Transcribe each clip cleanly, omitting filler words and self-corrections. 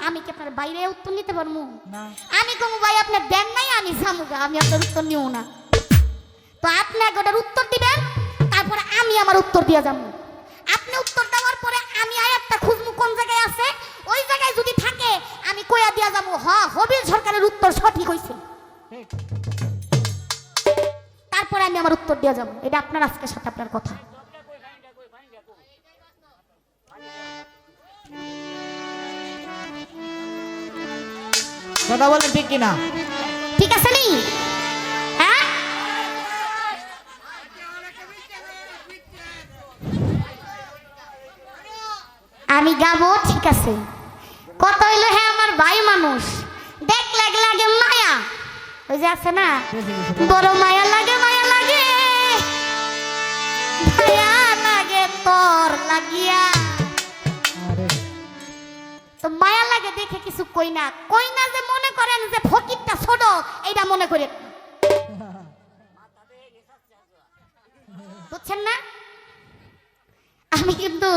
আমি কি আপনার বাইরে উত্তর নিতে পারবো না? আমি কমু ভাই আপনি দেন নাই আমি জামুগা, আমি আপনার উত্তর নিও না। তো আপনি একটার উত্তর দিবেন, তারপরে আমি আমার উত্তর দিয়ে যাবো। আপনি উত্তর দেওয়ার পরে আমি আয়াতটা খুঁজবো কোন জায়গায় আছে, ওই জায়গায় যদি থাকে আমি কইয়া দিয়া যাবো হ্যাঁ হবিল সরকারের উত্তর সঠিক হইছে, তারপরে আমি আমার উত্তর দিয়ে যাবো। এটা আপনার আজকের সাথে আপনার কথা। কথা বলেন ঠিক কিনা? ঠিক আছে নি? হ্যাঁ আমি গাবো, ঠিক আছে। কত হইলো হ্যাঁ আমার ভাই মানুষ, দেখ লাগে লাগে মায়া, ওই যে আছে না, বড় মায়া লাগে মায়া লাগে মায়া লাগে তোর লাগিয়া। তো মায়া লাগে দেখে কিছু কই না যে মনে করেন যে ফকিরটা ছোট, এইটা মনে করেন, বুঝছেন না? আমি কিন্তু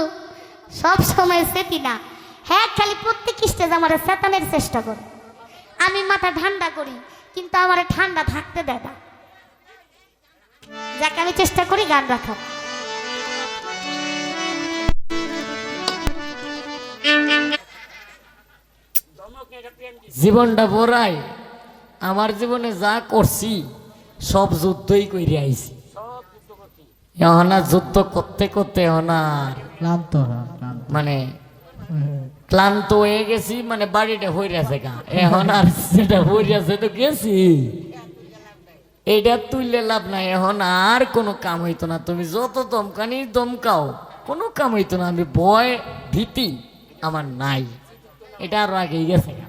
সব সময় সেটি না, হ্যাঁ খালি প্রত্যেক স্টেজ আমার চেতানের চেষ্টা করে, আমি মাথা ঠান্ডা করি কিন্তু আমার ঠান্ডা থাকতে দেয় না। যাকে আমি চেষ্টা করি গান রাখার। জীবনটা বড়াই, আমার জীবনে যা করছি সব যুদ্ধই করে আইছি। এখন আর যুদ্ধ করতে করতে এখন আর ক্লান্ত মানে ক্লান্ত হয়ে গেছি, মানে বাড়িটা হইয়াছে গা, এখন আর সেটা হইয়াছে তো গেছি, এইটা তুললে লাভ নাই, এখন আর কোনো কাম হইতো না। তুমি যত দমকানি দমকাও কোনো কাম হইতো না, আমি ভয় ভীতি আমার নাই, এটা আরো আগেই গেছে গা।